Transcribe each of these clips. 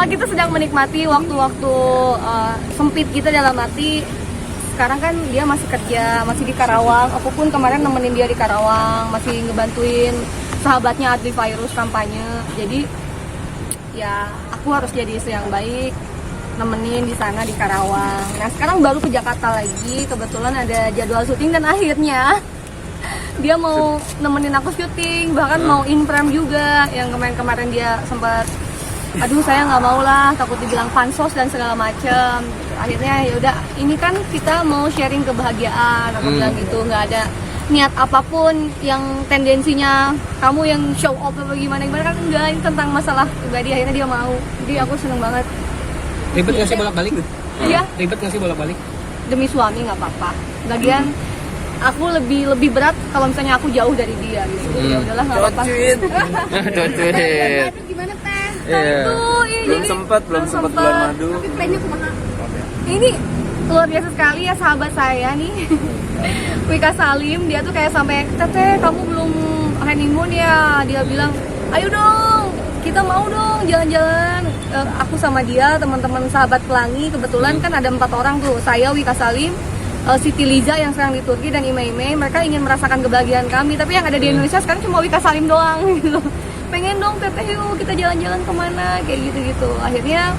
Kita sedang menikmati waktu-waktu sempit kita dalam arti sekarang kan dia masih kerja, masih di Karawang. Aku pun kemarin nemenin dia di Karawang, masih ngebantuin sahabatnya Adli Virus kampanye. Jadi ya aku harus jadi istri yang baik, nemenin di sana di Karawang. Nah sekarang baru ke Jakarta lagi, kebetulan ada jadwal syuting dan akhirnya dia mau nemenin aku syuting, bahkan mau in frame juga. Yang kemarin-kemarin dia sempat, aduh saya nggak mau lah, takut dibilang pansos dan segala macem. Akhirnya ya udah, ini kan kita mau sharing kebahagiaan, aku bilang gitu, nggak ada niat apapun yang tendensinya kamu yang show off atau gimana kan enggak, ini tentang masalah pribadi. Akhirnya dia mau, jadi aku seneng banget. Ribet nggak sih bolak-balik? Iya. Ribet nggak sih bolak-balik? Demi suami nggak apa-apa. Lagian aku lebih berat kalau misalnya aku jauh dari dia gitu. Ya udahlah nggak apa-apa. Cocit. Gimana teh? Iya. Belum sempat bulan madu. Tapi plannya kumaha? Ini luar biasa sekali ya sahabat saya nih. Wika Salim, dia tuh kayak sampai, teteh kamu belum honeymoon ya? Dia bilang, ayo dong, kita mau dong jalan-jalan. Aku sama dia, teman-teman sahabat Pelangi, kebetulan kan ada 4 orang tuh, saya, Wika Salim, Siti Liza yang sekarang di Turki, dan Ime. Mereka ingin merasakan kebahagiaan kami, tapi yang ada di Indonesia sekarang cuma Wika Salim doang gitu. Pengen dong teteh, yuk kita jalan-jalan kemana, kayak gitu-gitu. Akhirnya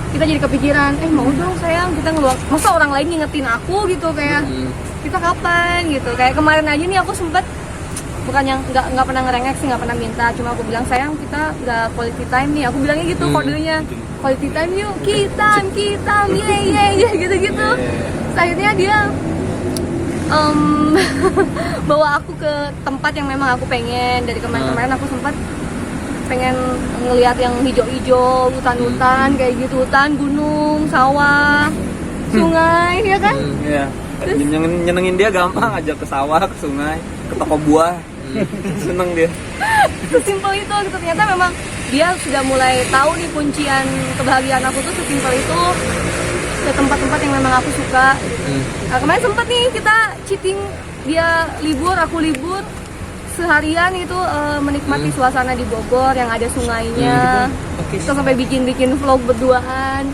kita jadi kepikiran, mau dong sayang kita ngeluar, masa orang lain ngingetin aku gitu, kayak kita kapan gitu. Kayak kemarin aja nih aku sempet, bukan yang nggak pernah ngerengek sih, nggak pernah minta, cuma aku bilang sayang kita udah quality time nih, aku bilangnya gitu kodenya, quality time yuk, kita ye gitu-gitu. Akhirnya dia bawa aku ke tempat yang memang aku pengen. Dari kemarin aku sempat pengen ngelihat yang hijau-hijau, hutan-hutan kayak gitu, hutan, gunung, sawah, sungai, ya kan? Iya. Nyenengin dia gampang, ajak ke sawah, ke sungai, ke toko buah. Seneng dia. Sesimpel itu gitu. Ternyata memang dia sudah mulai tahu nih kuncian kebahagiaan aku tuh sesimpel itu, ke tempat-tempat yang memang aku suka. Nah, kemarin sempat nih kita cheating, dia libur, aku libur. Seharian itu menikmati suasana di Bogor yang ada sungainya. Terus sampai bikin vlog berduaan.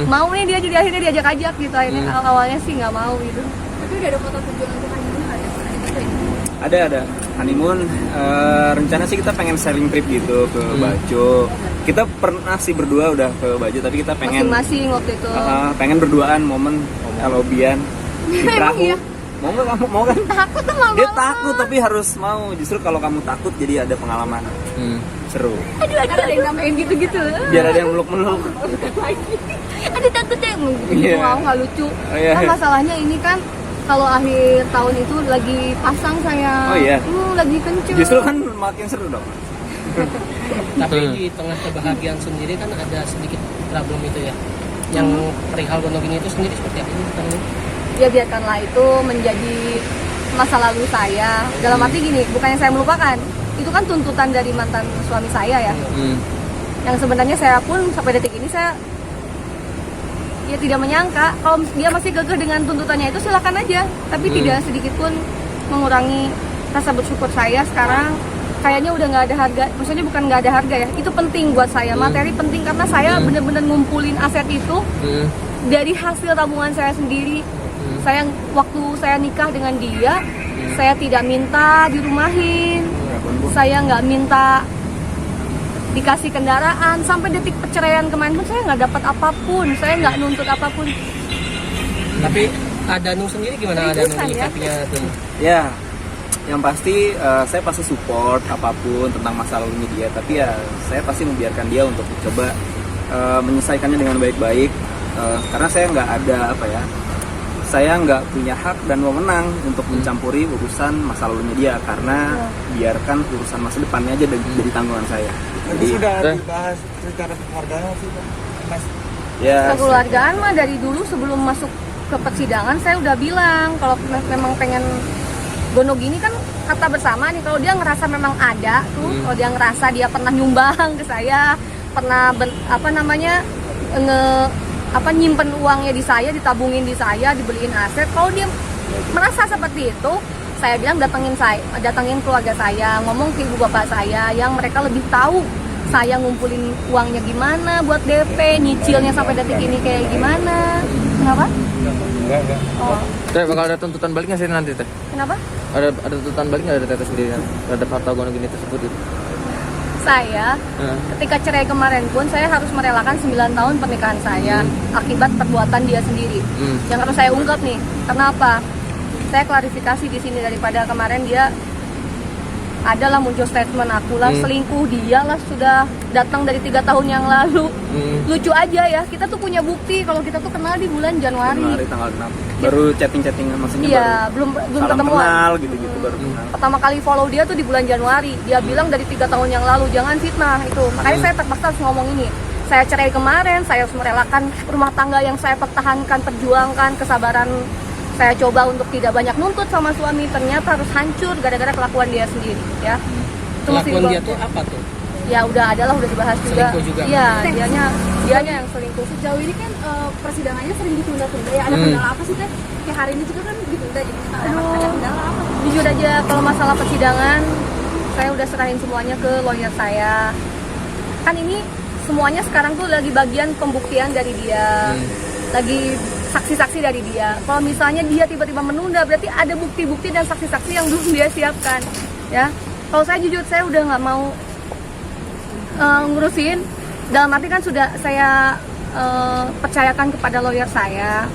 Mau nih dia, jadi akhirnya diajak-ajak gitu. Akhirnya awalnya sih nggak mau gitu. Tapi udah ada foto tujuan untuk honeymoon nggak ada? Ada honeymoon. Rencana sih kita pengen sharing trip gitu ke Bajo. Kita pernah sih berdua udah ke Bajo, tapi kita pengen masing-masing waktu itu. Pengen berduaan momen kalau Bian di perahu. Mau nggak kamu? Mau kan? Takut sama Dia takut tapi harus mau. Justru kalau kamu takut jadi ada pengalaman seru. Aduh, ada yang namain gitu-gitu. Biar ada yang meluk-meluk. Ada takutnya gitu, mau nggak lucu. Iya. Kan masalahnya ini kan kalau akhir tahun itu lagi pasang saya. Oh iya. Lagi kenceng. Justru kan makin seru dong. Tapi di tengah kebahagiaan sendiri kan ada sedikit problem itu ya. Yang perihal Gonogini itu sendiri seperti apa ini? Ya biarkanlah itu menjadi masa lalu saya. Dalam arti gini, bukannya saya melupakan, itu kan tuntutan dari mantan suami saya ya. Yang sebenarnya saya pun sampai detik ini saya ya tidak menyangka kalau dia masih gagah dengan tuntutannya itu, silakan aja. Tapi tidak sedikit pun mengurangi rasa bersyukur saya sekarang. Kayaknya udah nggak ada harga, maksudnya bukan nggak ada harga ya, itu penting buat saya, materi penting karena saya bener-bener ngumpulin aset itu dari hasil tabungan saya sendiri. Saya waktu saya nikah dengan dia, saya tidak minta dirumahin, saya nggak minta dikasih kendaraan, sampai detik perceraian kemarin pun saya nggak dapat apapun, saya nggak nuntut apapun. Tapi Danung sendiri gimana? Danung menyikapinya tuh? Ya, yang pasti saya pasti support apapun tentang masa lalunya dia, tapi ya saya pasti membiarkan dia untuk coba menyelesaikannya dengan baik-baik, karena saya nggak ada saya nggak punya hak dan wewenang untuk mencampuri urusan masa lalunya dia, karena biarkan urusan masa depannya aja jadi tanggungan saya. Jadi sudah dibahas secara keluarga sih, Mas? Ya, kekeluargaan mah dari dulu sebelum masuk ke persidangan saya udah bilang kalau memang pengen Gonogini kan kata bersama nih, kalau dia ngerasa memang ada tuh, kalau dia ngerasa dia pernah nyumbang ke saya, pernah nyimpen uangnya di saya, ditabungin di saya, dibeliin aset. Kalau dia merasa seperti itu, saya bilang datangin keluarga saya, ngomong ke ibu bapak saya yang mereka lebih tahu saya ngumpulin uangnya gimana buat DP, nyicilnya sampai detik ini kayak gimana. Kenapa? Enggak. Oh, Teh, bakal ada tuntutan balik nggak sih nanti teh? kenapa? Ada tuntutan balik nggak dari Teteh sendiri terhadap harta gonogini tersebut itu? Saya ketika cerai kemarin pun saya harus merelakan 9 tahun pernikahan saya akibat perbuatan dia sendiri. Yang harus saya ungkap nih, kenapa? Saya klarifikasi di sini daripada kemarin dia adalah muncul statement aku lah selingkuh, dia lah sudah datang dari 3 tahun yang lalu. Lucu aja ya, kita tuh punya bukti kalau kita tuh kenal di bulan Januari. tanggal 6 baru chatting maksudnya Iya, belum salam ketemuan. kenal gitu baru kenal. Pertama kali follow dia tuh di bulan Januari. Dia bilang dari 3 tahun yang lalu, jangan fitnah itu. Makanya saya terpaksa harus ngomong ini. Saya cerai kemarin, saya harus merelakan rumah tangga yang saya pertahankan, perjuangkan, kesabaran saya coba untuk tidak banyak nuntut sama suami, ternyata harus hancur gara-gara kelakuan dia sendiri, ya. Itu mesti Kelakuan dia dibawa. tuh apa tuh? Ya udah adalah udah dibahas juga. Selingkuh juga. Iya, dianya yang selingkuh. Sejauh ini kan persidangannya sering ditunda-tunda ya. Ada kendala apa sih teh? Kayak hari ini juga kan ditunda gitu. Ada kendala apa? Jujur aja kalau masalah persidangan saya udah serahin semuanya ke lawyer saya. Kan ini semuanya sekarang tuh lagi bagian pembuktian dari dia. Lagi saksi-saksi dari dia. Kalau misalnya dia tiba-tiba menunda, berarti ada bukti-bukti dan saksi-saksi yang belum dia siapkan, ya. Kalau saya jujur, saya udah nggak mau ngurusin. Dalam arti kan sudah saya percayakan kepada lawyer saya,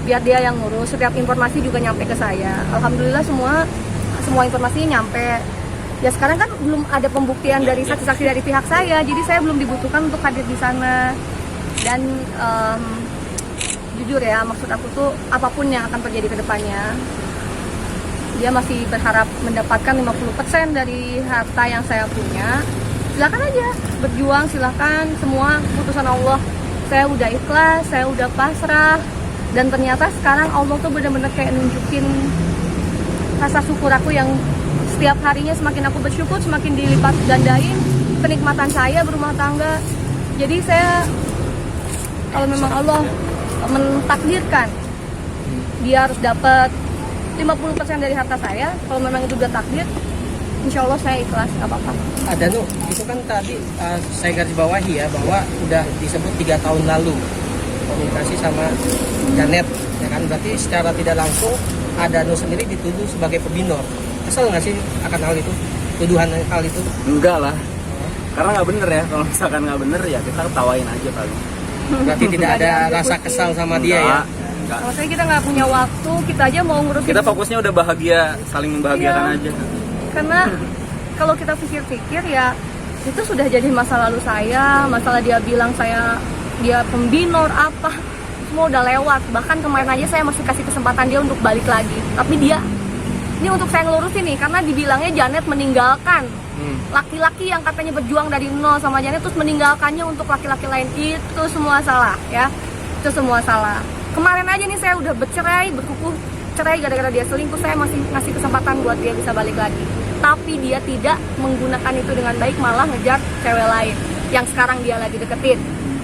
biar dia yang ngurus. Setiap informasi juga nyampe ke saya. Alhamdulillah semua informasinya nyampe. Ya sekarang kan belum ada pembuktian dari saksi-saksi dari pihak saya, jadi saya belum dibutuhkan untuk hadir di sana. Dan jujur ya, maksud aku tuh apapun yang akan terjadi ke depannya, dia masih berharap mendapatkan 50% dari harta yang saya punya. Silakan aja berjuang, silakan, semua keputusan Allah. Saya udah ikhlas, saya udah pasrah, dan ternyata sekarang Allah tuh benar-benar kayak nunjukin rasa syukur aku yang setiap harinya semakin aku bersyukur, semakin dilipat gandain kenikmatan saya berumah tangga. Jadi saya, kalau memang Allah mentakdirkan dia harus dapat 50% dari harta saya, kalau memang itu udah takdir, insya Allah saya ikhlas, gak apa-apa. Ada itu kan tadi saya garis bawahi ya, bahwa udah disebut 3 tahun lalu komunikasi sama Janet, ya kan, berarti secara tidak langsung Adanu sendiri dituduh sebagai pebinor. Kesel nggak sih akan hal itu, tuduhan hal itu? Enggak lah, karena nggak bener ya. Kalau misalkan nggak bener ya kita ketawain aja paling. Berarti tidak ada rasa kesal sama dia ya? Enggak. Maksudnya kita nggak punya waktu, kita aja mau ngurusin. Kita fokusnya udah bahagia, saling membahagiakan Iya. aja. Karena kalau kita pikir-pikir ya, itu sudah jadi masa lalu saya. Masalah dia bilang dia pembinor apa, semua udah lewat. Bahkan kemarin aja saya masih kasih kesempatan dia untuk balik lagi. Tapi dia, ini untuk saya ngelurusin nih, karena dibilangnya Janet meninggalkan laki-laki yang katanya berjuang dari nol sama Janet, terus meninggalkannya untuk laki-laki lain. Itu semua salah ya, itu semua salah. Kemarin aja nih saya udah berkukuh cerai gara-gara dia selingkuh. Saya masih ngasih kesempatan buat dia bisa balik lagi, tapi dia tidak menggunakan itu dengan baik, malah ngejar cewek lain yang sekarang dia lagi deketin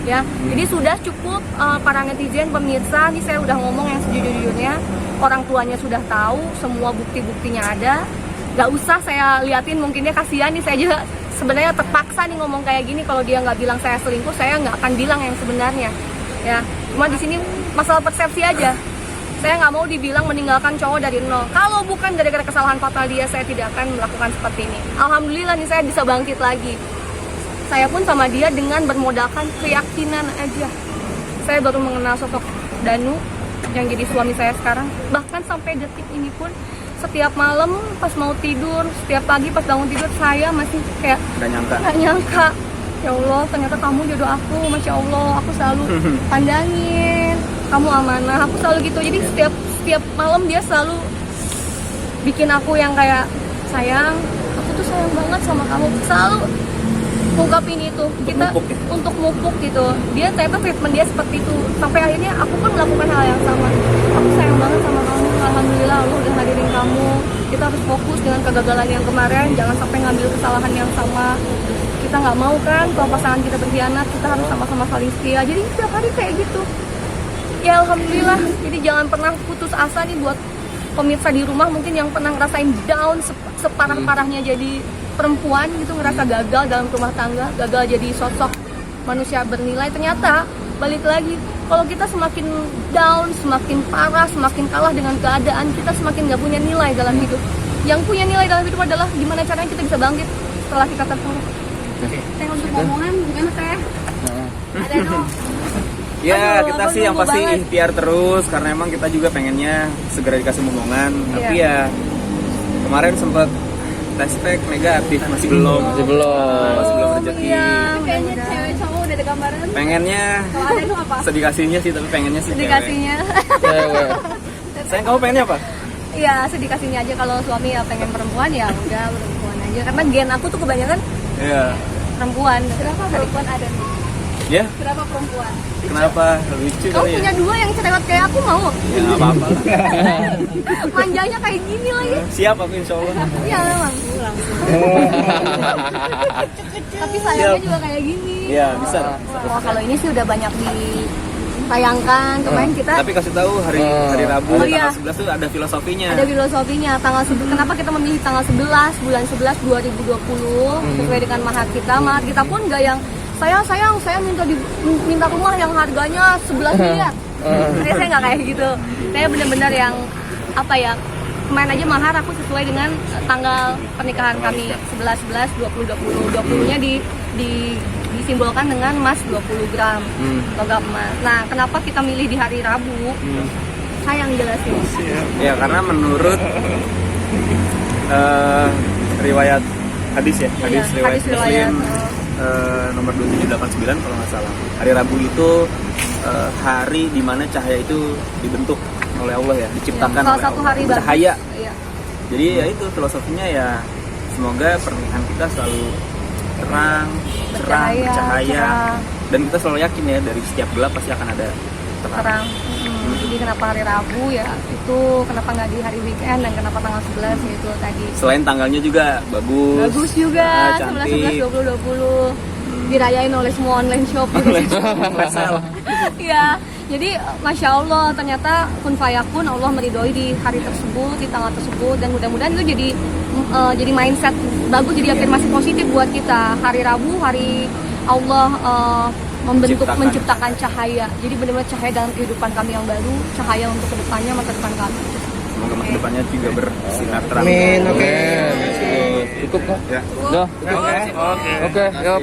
ya. Jadi sudah cukup para netizen, pemirsa, nih saya udah ngomong yang sejujur-jujurnya. Orang tuanya sudah tahu, semua bukti-buktinya ada. Gak usah saya liatin, mungkin dia kasihan nih. Saya juga sebenarnya terpaksa nih ngomong kayak gini. Kalau dia nggak bilang saya selingkuh, saya nggak akan bilang yang sebenarnya ya. Cuma di sini masalah persepsi aja. Saya nggak mau dibilang meninggalkan cowok dari nol. Kalau bukan gara-gara kesalahan fatal dia, saya tidak akan melakukan seperti ini. Alhamdulillah nih saya bisa bangkit lagi. Saya pun sama dia dengan bermodalkan keyakinan aja. Saya baru mengenal sosok Danu yang jadi suami saya sekarang. Bahkan sampai detik ini pun, setiap malam pas mau tidur, setiap pagi pas bangun tidur, saya masih kayak Nggak nyangka. nyangka, ya Allah ternyata kamu jodoh aku. Masya Allah, aku selalu pandangin kamu amanah, aku selalu gitu. Jadi setiap malam dia selalu bikin aku yang kayak, sayang, aku tuh sayang banget sama kamu. Selalu ungkapin itu, kita mupuk ya? untuk mupuk gitu. Dia ternyata treatment dia seperti itu. Sampai akhirnya aku pun melakukan hal yang sama. Aku sayang banget sama kamu, alhamdulillah Allah udah hadirin kamu. Kita harus fokus dengan kegagalan yang kemarin, jangan sampai ngambil kesalahan yang sama. Kita nggak mau kan kalau pasangan kita berkhianat, kita harus sama-sama saling setia. Jadi setiap hari kayak gitu. Ya alhamdulillah. Jadi jangan pernah putus asa nih buat pemirsa di rumah mungkin yang pernah ngerasain down separah-parahnya jadi perempuan gitu ngerasa gagal dalam rumah tangga, gagal jadi sosok manusia bernilai. Ternyata balik lagi, kalau kita semakin down, semakin parah, semakin kalah dengan keadaan, kita semakin gak punya nilai dalam hidup. Yang punya nilai dalam hidup adalah gimana caranya kita bisa bangkit setelah kita terpuruk. Teh untuk ngomongan gimana teh? Ada no. Ya, Aduh, kita abang sih yang nunggu pasti banget. ikhtiar terus karena emang kita juga pengennya segera dikasih momongan. Tapi ya kemarin sempat tes pack negatif, masih belum. Masih belum. Masih belum rezeki. Iya, Kayaknya mudah-mudahan. cewek cowok udah ada gambaran. Pengennya Kalau ada itu apa? sedikasinya sih, tapi pengennya sih cewek. Sedikasinya. Cewek. Sayang, kamu pengennya apa? Iya, sedikasinya aja. Kalau suami ya pengen perempuan, ya udah perempuan aja. Karena gen aku tuh kebanyakan Iya. perempuan. Kenapa perempuan ada nih? Ya, Kenapa perempuan? kenapa? Lucu Kamu kali ya. punya dua yang cerewet kayak aku mau? Ya nggak apa-apa lah. Manjanya kayak gini lagi. Siap aku insya Allah. Iya memang. Tapi sayangnya juga kayak gini. Iya, bisa. Oh, kalau ini sih udah banyak ditayangkan. Kemarin kita Tapi kasih tahu hari Rabu Oh, iya. tanggal 11 tuh ada filosofinya. ada filosofinya kenapa kita memilih tanggal 11 bulan 11 2020 sesuai dengan mahar kita pun nggak yang saya minta rumah yang harganya 11 miliar. Saya nggak kayak gitu. Saya benar-benar yang apa ya, kemarin aja mahar aku sesuai dengan tanggal pernikahan kami 11 20 20-nya disimbolkan dengan emas 20 gram logam emas. Nah, kenapa kita milih di hari Rabu? Saya yang jelasin. Ya karena menurut riwayat hadis ya, hadis Iya, riwayat hadis riwayat. Muslim nomor 2789 kalau nggak salah. Hari Rabu itu hari dimana cahaya itu dibentuk oleh Allah ya, diciptakan Salah oleh satu Allah. hari bagus. Cahaya. Iya. Jadi ya itu filosofinya ya, semoga pernikahan kita selalu terang, Bercahaya, bercahaya, cerah. dan kita selalu yakin ya dari setiap gelap pasti akan ada terang. Terang. Jadi kenapa hari Rabu ya itu, kenapa nggak di hari weekend, dan kenapa tanggal 11 ya itu tadi. Selain tanggalnya juga bagus. Bagus juga, Ah, 11, cantik. 11, 20, 20 dirayain oleh semua online shop gitu. Flash sale. Iya, jadi Masya Allah ternyata kun fayakun, Allah meridhoi di hari tersebut, di tanggal tersebut, dan mudah-mudahan itu jadi mindset bagus, jadi afirmasi positif buat kita. Hari Rabu, hari Allah menciptakan cahaya. Jadi benar-benar cahaya dalam kehidupan kami yang baru, cahaya untuk kedepannya, masa depan kami. Semoga masa depannya juga bersinar terang. Amin. Oke. Cukup kok? Ya. Udah. Oke. Oke. Yuk.